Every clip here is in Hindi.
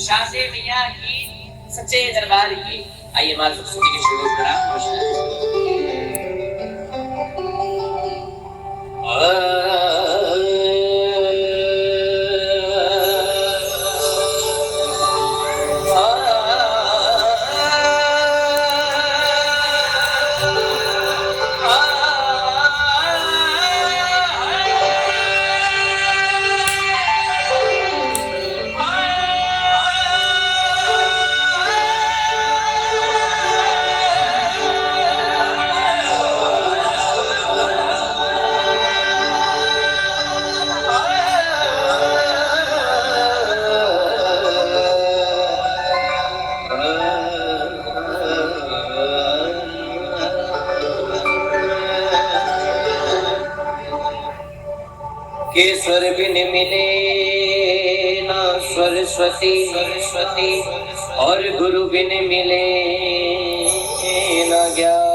शादी मियाँ की सच्चे दरबार की। आइए माँ सरस्वती के चरणों में प्रणाम नमस्कार। के स्वर बिन मिले ना सरस्वती सरस्वती, और गुरु बिन मिले ना ज्ञान।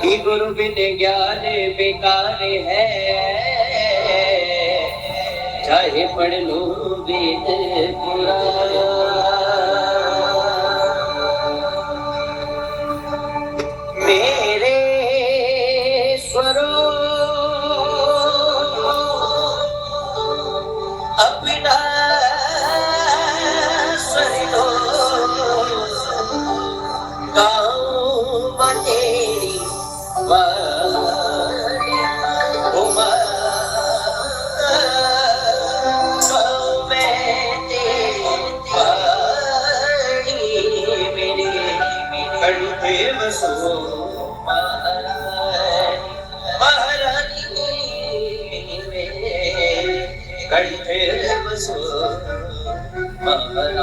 कि गुरु बिन ज्ञान बेकार है, चाहे पढ़ लो वेद पुराण। मेरे स्वरों अपना सरियो गाँव तेरी वाणी उमा, गाँव में तेरी वाणी मेरे कंठे बसो महारानी मेरे कंठे बसो महारानी।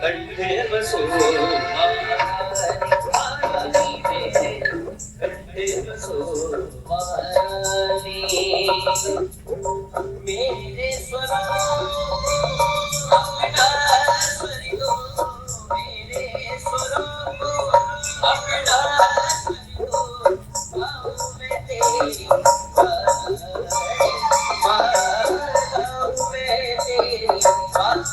कंठे बसो महारानी मेरे कंठे बसो महारानी। मेरे स्वरों अपना सरियो, मेरे स्वरों अपना सरियो गाँव में तेरी वाणी, गाँव में तेरी वाणी।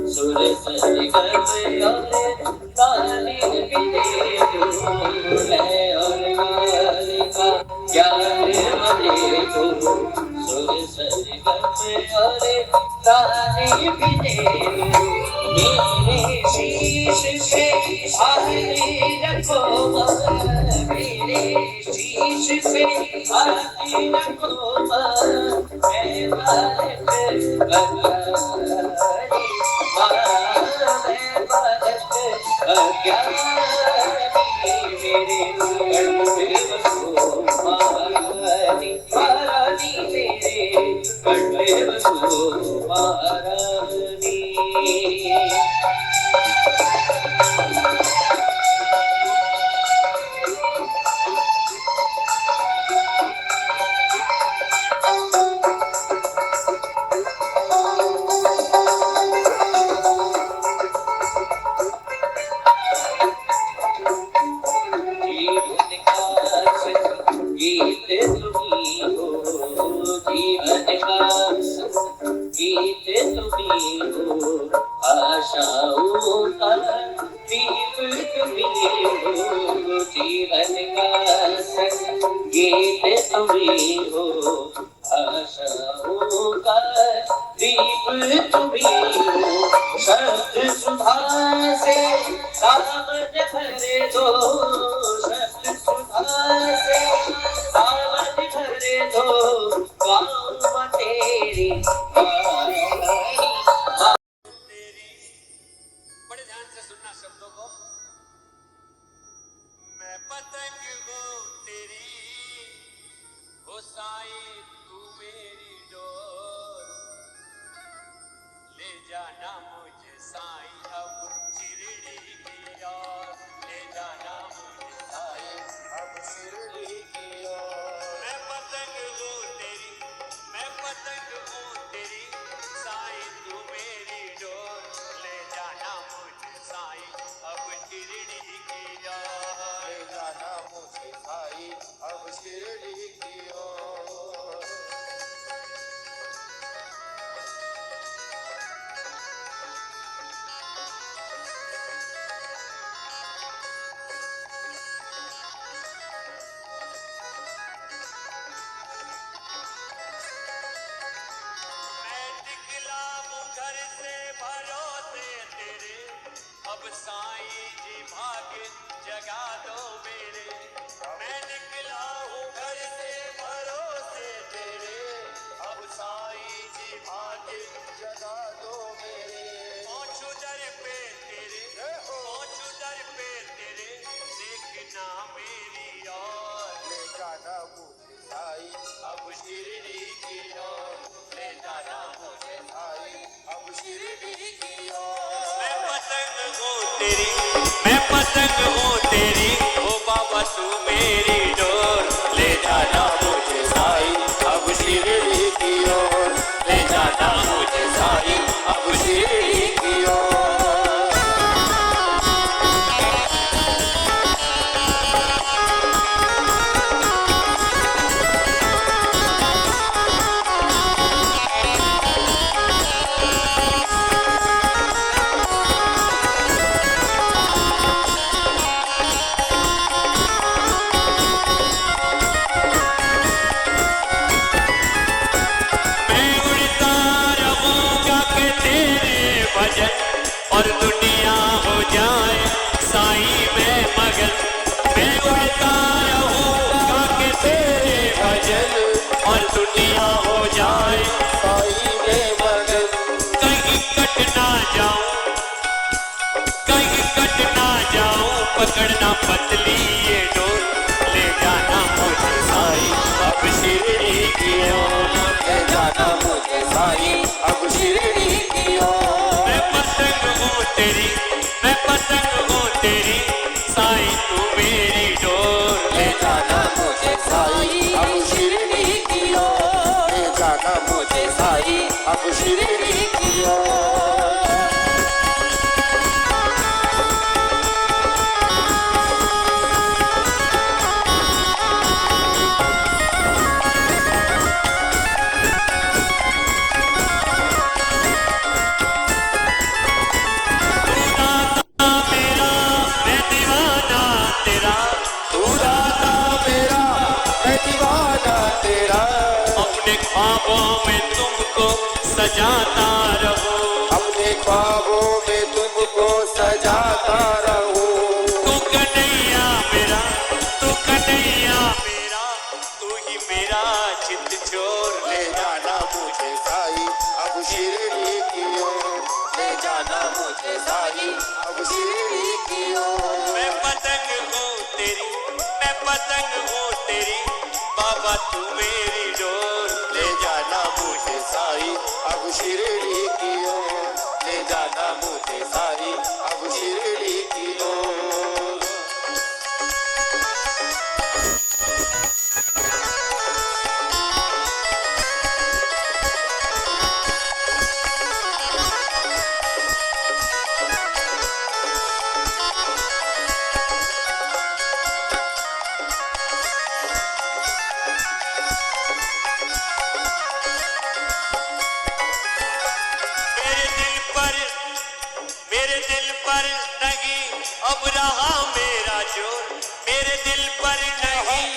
सुर सज कर और ताने भी दे मेरे शीश पे आरती रखो, मेरे शीश पे आरती रखो, मैं बालक बना मैं बालक सुधा से सावन भरे दो, शब्द सुधा से सावन भरे दो, गाँव तेरी बड़े ध्यान से सुनना शब्दों को। मैं पतंग हूँ तेरी, ओ साई तू मेरी डोर, ले जाना मुझे साई अब शिरडी की ओर, ले जाना मुझे साई अब शिरडी की ओर। मैं पतंग हूँ तेरी, मैं पतंग हूँ तेरी, साई तू मेरी डोर, ले जाना मुझे साई अब शिरडी की ओर, ले जाना मुझे साई अब शिरडी की ओर। अब साईं जी भाग्य जगा दो मेरे, मैं निकला हूँ घर से भरोसे तेरे, अब साईं जी भाग्य जगा दो मेरे। पहुँचू दर पे तेरे, पहुँचू दर पे तेरे, देखना मेरी ओर, ले जाना मुझे साईं अब शिरडी की ओर, ले जाना मुझे साईं अब शिरडी की ओर। मैं पतंग हूँ तेरी, मैं पतंग हूँ तेरी, ओ बाबा तू मेरी डोर, ले जाना मुझे साईं अब शिरडी की ओर, ले जाना मुझे साईं अब शिरडी की ओर। और दुनिया हो जाए साईं में मगन, मैं उड़ता रहूँगा के तेरे भजन, और दुनिया हो जाए साईं में मगन। कहीं कट ना जाऊं, कहीं कट ना जाऊं, पकड़ना पतली ये डोर, ले जाना मुझे साईं अब शिरडी की ओर, ले जाना मुझे साईं अब शिरडी की ओर। तेरी मैं पतंग हूँ तेरी, साईं तू मेरी डोर, ले जाना मुझे साईं अब शिरडी की ओर, ले जाना मुझे साईं अब शिरडी की ओर। अपने ख्वाबों में तुमको सजाता रहूं, अपने ख्वाबों में तुमको सजाता रहूं। तू कन्हैया मेरा, तू कन्हैया मेरा, तू ही मेरा चित चोर, ले जाना मुझे साईं अब शिरडी की ओर, ले जाना मुझे साईं अब शिरडी की ओर। मैं पतंग हूँ तेरी, मैं पतंग हूँ तेरी, बाबा तू मेरी डोर, ले जाना मुझे साईं अब शिरडी की ओर, ले जाना मुझे साईं अब शिरडी की ओर। अब रहा मेरा जोर, मेरे दिल पर नहीं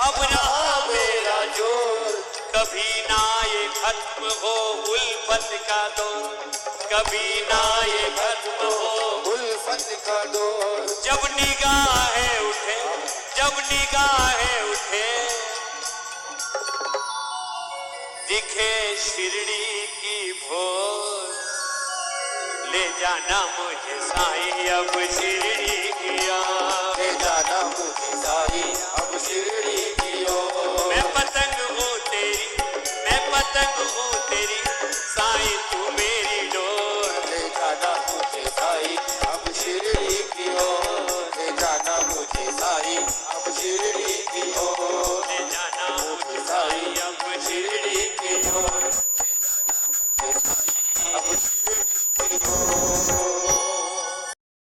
अब रहा मेरा जोर, कभी ना ये खत्म हो उल्फत का दौर, कभी ना ये खत्म हो उल्फत का दौर। जब निगाहें उठे, जब निगाहें उठे, दिखे शिरडी की भोर। ले जाना मुझे साईं अब शिरडी की ओर। ले जाना मुझे साईं अब शिरडी की ओर। मैं पतंग हूँ तेरी, मैं पतंग हूँ तेरी,